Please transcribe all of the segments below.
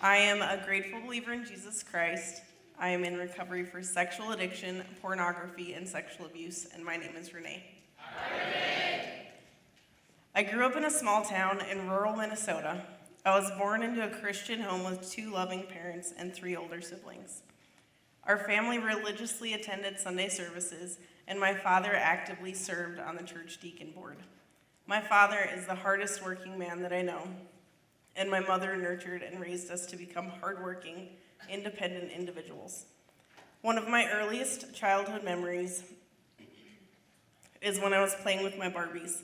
I am a grateful believer in Jesus Christ. I am in recovery for sexual addiction, pornography, and sexual abuse, and my name is Renee. Hi, Renee. I grew up in a small town in rural Minnesota. I was born into a Christian home with 2 loving parents and 3 older siblings. Our family religiously attended Sunday services, and my father actively served on the church deacon board. My father is the hardest working man that I know, and my mother nurtured and raised us to become hardworking, independent individuals. One of my earliest childhood memories is when I was playing with my Barbies.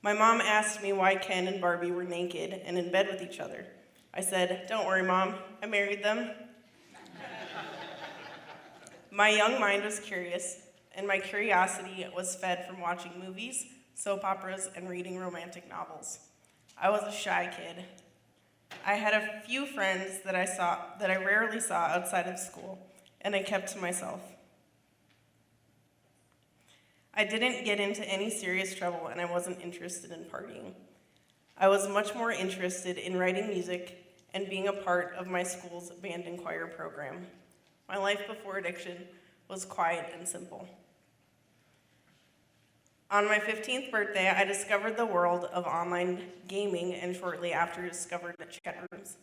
My mom asked me why Ken and Barbie were naked and in bed with each other. I said, "Don't worry, Mom, I married them." My young mind was curious, and my curiosity was fed from watching movies, soap operas, and reading romantic novels. I was a shy kid. I had a few friends that I rarely saw outside of school, and I kept to myself. I didn't get into any serious trouble, and I wasn't interested in partying. I was much more interested in writing music and being a part of my school's band and choir program. My life before addiction was quiet and simple. On my 15th birthday, I discovered the world of online gaming and shortly after discovered chat rooms.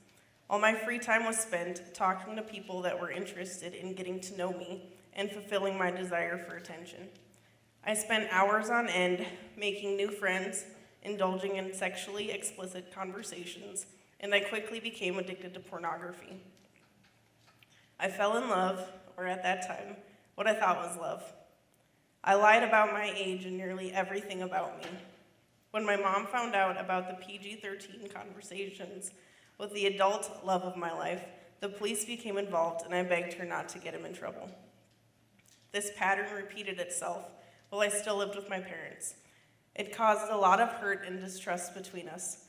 All my free time was spent talking to people that were interested in getting to know me and fulfilling my desire for attention. I spent hours on end making new friends, indulging in sexually explicit conversations, and I quickly became addicted to pornography. I fell in love, or at that time, what I thought was love. I lied about my age and nearly everything about me. When my mom found out about the PG-13 conversations with the adult love of my life, the police became involved and I begged her not to get him in trouble. This pattern repeated itself while I still lived with my parents. It caused a lot of hurt and distrust between us.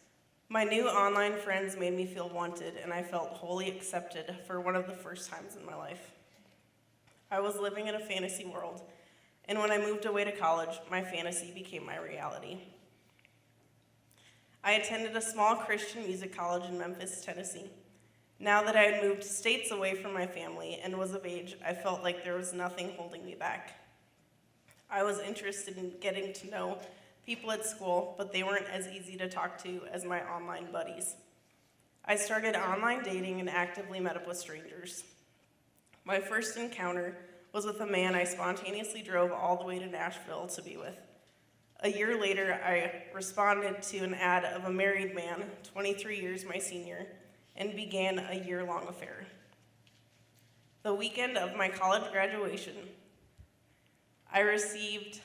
My new online friends made me feel wanted, and I felt wholly accepted for one of the first times in my life. I was living in a fantasy world, and when I moved away to college, my fantasy became my reality. I attended a small Christian music college in Memphis, Tennessee. Now that I had moved states away from my family and was of age, I felt like there was nothing holding me back. I was interested in getting to know people at school, but they weren't as easy to talk to as my online buddies. I started online dating and actively met up with strangers. My first encounter was with a man I spontaneously drove all the way to Nashville to be with. A year later, I responded to an ad of a married man, 23 years my senior, and began a year-long affair. The weekend of my college graduation, I received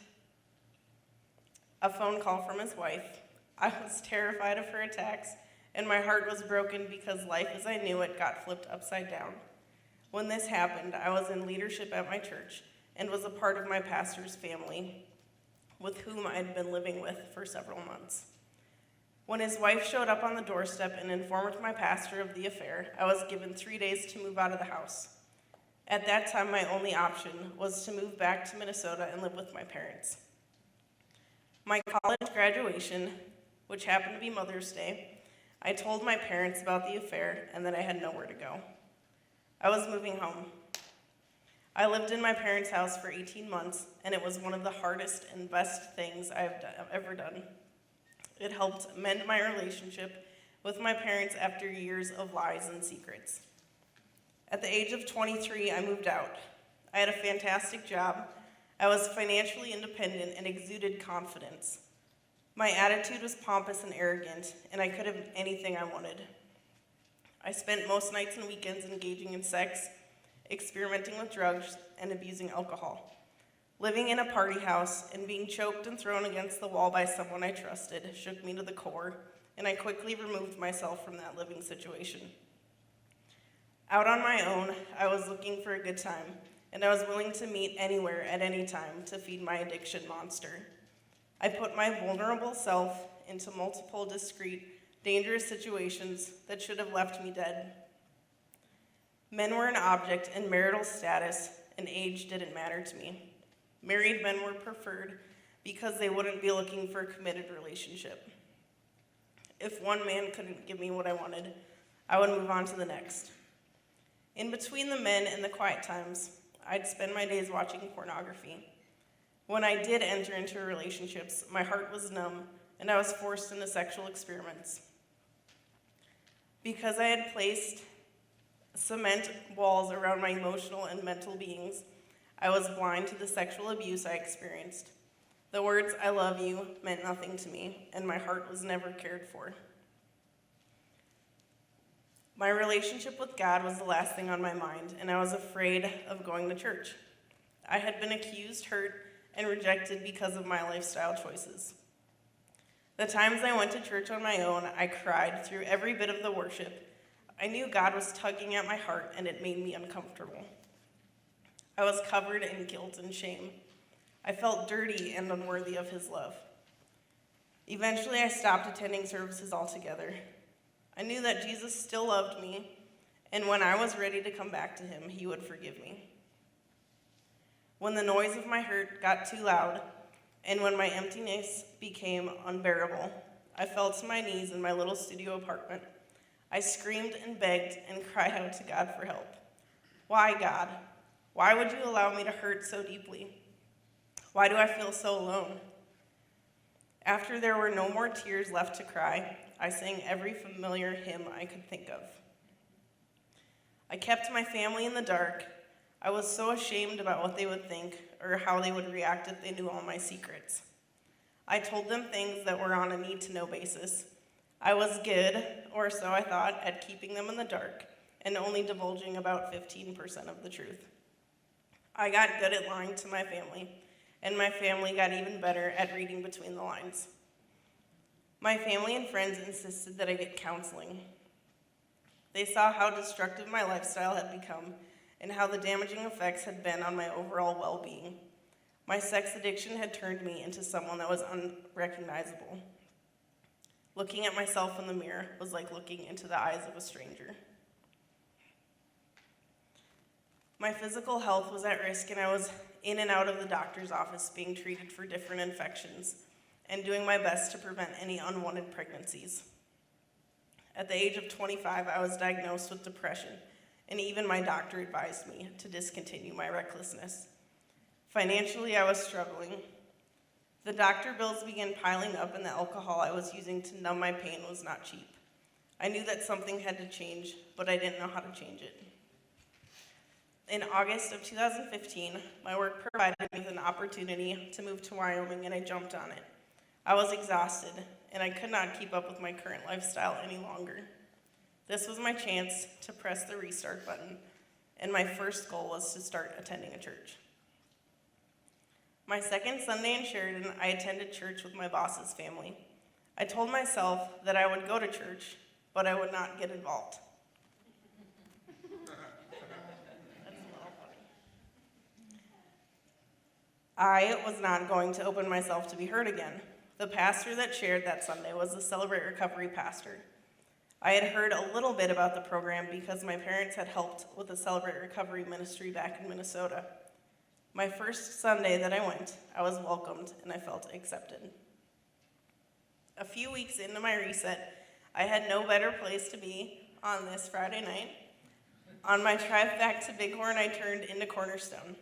a phone call from his wife. I was terrified of her attacks, and my heart was broken because life as I knew it got flipped upside down. When this happened, I was in leadership at my church and was a part of my pastor's family, with whom I had been living with for several months. When his wife showed up on the doorstep and informed my pastor of the affair, I was given 3 days to move out of the house. At that time, my only option was to move back to Minnesota and live with my parents. My college graduation, which happened to be Mother's Day, I told my parents about the affair and that I had nowhere to go. I was moving home. I lived in my parents' house for 18 months, and it was one of the hardest and best things I've ever done. It helped mend my relationship with my parents after years of lies and secrets. At the age of 23, I moved out. I had a fantastic job. I was financially independent and exuded confidence. My attitude was pompous and arrogant, and I could have anything I wanted. I spent most nights and weekends engaging in sex, experimenting with drugs, and abusing alcohol. Living in a party house and being choked and thrown against the wall by someone I trusted shook me to the core, and I quickly removed myself from that living situation. Out on my own, I was looking for a good time, and I was willing to meet anywhere at any time to feed my addiction monster. I put my vulnerable self into multiple discreet, dangerous situations that should have left me dead. Men were an object, and marital status and age didn't matter to me. Married men were preferred because they wouldn't be looking for a committed relationship. If one man couldn't give me what I wanted, I would move on to the next. In between the men and the quiet times, I'd spend my days watching pornography. When I did enter into relationships, my heart was numb, and I was forced into sexual experiments. Because I had placed cement walls around my emotional and mental beings, I was blind to the sexual abuse I experienced. The words, "I love you," meant nothing to me, and my heart was never cared for. My relationship with God was the last thing on my mind, and I was afraid of going to church. I had been accused, hurt, and rejected because of my lifestyle choices. The times I went to church on my own, I cried through every bit of the worship. I knew God was tugging at my heart, and it made me uncomfortable. I was covered in guilt and shame. I felt dirty and unworthy of his love. Eventually, I stopped attending services altogether. I knew that Jesus still loved me, and when I was ready to come back to him, he would forgive me. When the noise of my hurt got too loud, and when my emptiness became unbearable, I fell to my knees in my little studio apartment. I screamed and begged and cried out to God for help. Why, God? Why would you allow me to hurt so deeply? Why do I feel so alone? After there were no more tears left to cry, I sang every familiar hymn I could think of. I kept my family in the dark. I was so ashamed about what they would think or how they would react if they knew all my secrets. I told them things that were on a need-to-know basis. I was good, or so I thought, at keeping them in the dark and only divulging about 15% of the truth. I got good at lying to my family, and my family got even better at reading between the lines. My family and friends insisted that I get counseling. They saw how destructive my lifestyle had become and how the damaging effects had been on my overall well-being. My sex addiction had turned me into someone that was unrecognizable. Looking at myself in the mirror was like looking into the eyes of a stranger. My physical health was at risk, and I was in and out of the doctor's office being treated for different infections and doing my best to prevent any unwanted pregnancies. At the age of 25, I was diagnosed with depression, and even my doctor advised me to discontinue my recklessness. Financially, I was struggling. The doctor bills began piling up, and the alcohol I was using to numb my pain was not cheap. I knew that something had to change, but I didn't know how to change it. In August of 2015, my work provided me with an opportunity to move to Wyoming, and I jumped on it. I was exhausted, and I could not keep up with my current lifestyle any longer. This was my chance to press the restart button, and my first goal was to start attending a church. My second Sunday in Sheridan, I attended church with my boss's family. I told myself that I would go to church, but I would not get involved. I was not going to open myself to be hurt again. The pastor that shared that Sunday was the Celebrate Recovery pastor. I had heard a little bit about the program because my parents had helped with the Celebrate Recovery ministry back in Minnesota. My first Sunday that I went, I was welcomed and I felt accepted. A few weeks into my reset, I had no better place to be on this Friday night. On my drive back to Bighorn, I turned into Cornerstone.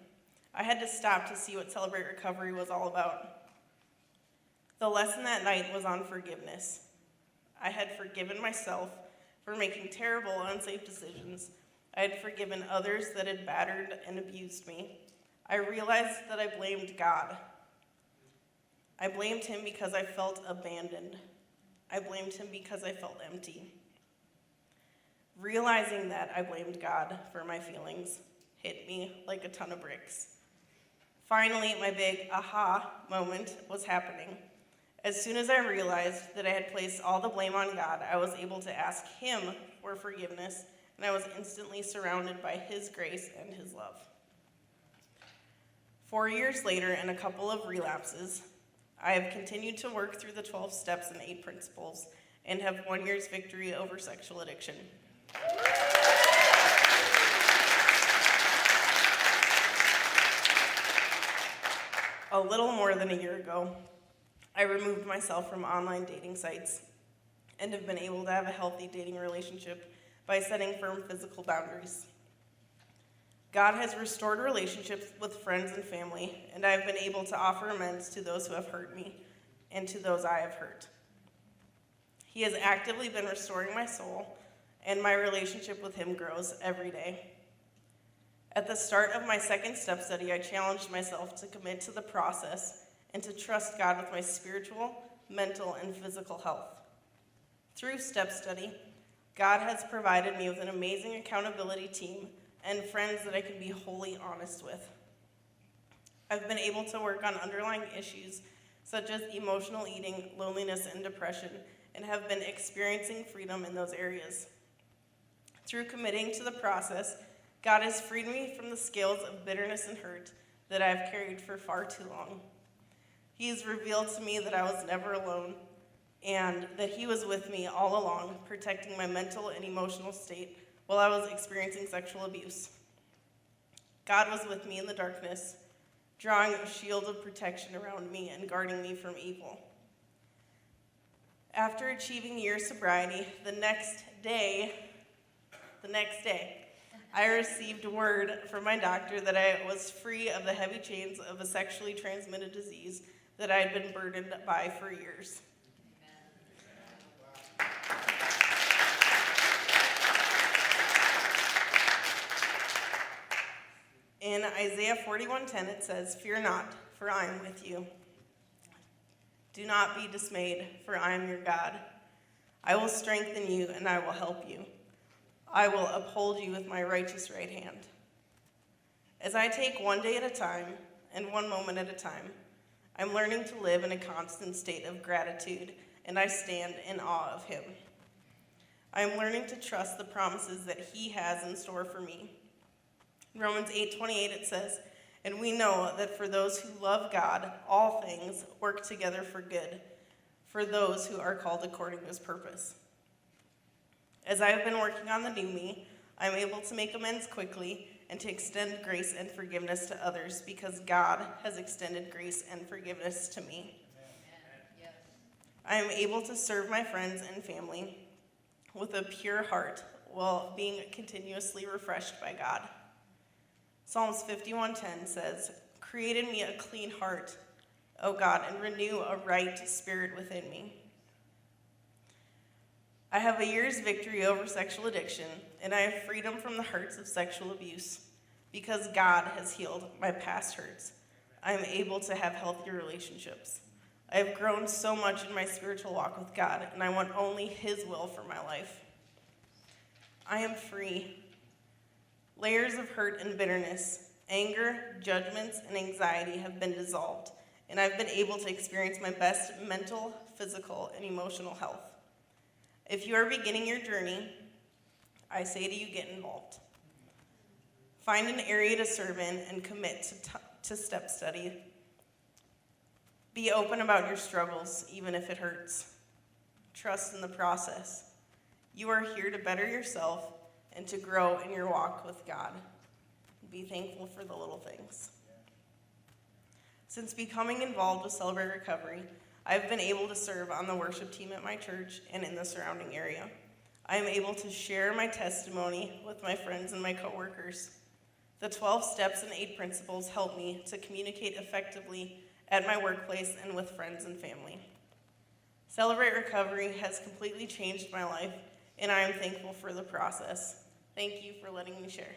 I had to stop to see what Celebrate Recovery was all about. The lesson that night was on forgiveness. I had forgiven myself for making terrible, unsafe decisions. I had forgiven others that had battered and abused me. I realized that I blamed God. I blamed him because I felt abandoned. I blamed him because I felt empty. Realizing that I blamed God for my feelings hit me like a ton of bricks. Finally, my big aha moment was happening. As soon as I realized that I had placed all the blame on God, I was able to ask him for forgiveness, and I was instantly surrounded by his grace and his love. 4 years later, and a couple of relapses, I have continued to work through the 12 steps and 8 principles, and have 1 year's victory over sexual addiction. A little more than a year ago, I removed myself from online dating sites and have been able to have a healthy dating relationship by setting firm physical boundaries. God has restored relationships with friends and family, and I have been able to offer amends to those who have hurt me and to those I have hurt. He has actively been restoring my soul, and my relationship with him grows every day. At the start of my second step study, I challenged myself to commit to the process and to trust God with my spiritual, mental, and physical health. Through step study, God has provided me with an amazing accountability team and friends that I can be wholly honest with. I've been able to work on underlying issues such as emotional eating, loneliness, and depression, and have been experiencing freedom in those areas. Through committing to the process, God has freed me from the scales of bitterness and hurt that I have carried for far too long. He has revealed to me that I was never alone and that he was with me all along, protecting my mental and emotional state while I was experiencing sexual abuse. God was with me in the darkness, drawing a shield of protection around me and guarding me from evil. After achieving year sobriety, the next day, I received word from my doctor that I was free of the heavy chains of a sexually transmitted disease that I had been burdened by for years. In Isaiah 41:10, it says, "Fear not, for I am with you. Do not be dismayed, for I am your God. I will strengthen you, and I will help you. I will uphold you with my righteous right hand." As I take one day at a time and one moment at a time, I'm learning to live in a constant state of gratitude, and I stand in awe of him. I am learning to trust the promises that he has in store for me. In Romans 8:28, it says, "And we know that for those who love God, all things work together for good, for those who are called according to his purpose." As I have been working on the new me, I'm able to make amends quickly and to extend grace and forgiveness to others because God has extended grace and forgiveness to me. Yes. I am able to serve my friends and family with a pure heart while being continuously refreshed by God. Psalms 51:10 says, "Create in me a clean heart, O God, and renew a right spirit within me." I have a year's victory over sexual addiction, and I have freedom from the hurts of sexual abuse. Because God has healed my past hurts, I am able to have healthy relationships. I have grown so much in my spiritual walk with God, and I want only his will for my life. I am free. Layers of hurt and bitterness, anger, judgments, and anxiety have been dissolved, and I've been able to experience my best mental, physical, and emotional health. If you are beginning your journey, I say to you, get involved. Find an area to serve in and commit to step study. Be open about your struggles, even if it hurts. Trust in the process. You are here to better yourself and to grow in your walk with God. Be thankful for the little things. Since becoming involved with Celebrate Recovery, I've been able to serve on the worship team at my church and in the surrounding area. I am able to share my testimony with my friends and my coworkers. The 12 steps and 8 principles help me to communicate effectively at my workplace and with friends and family. Celebrate Recovery has completely changed my life, and I am thankful for the process. Thank you for letting me share.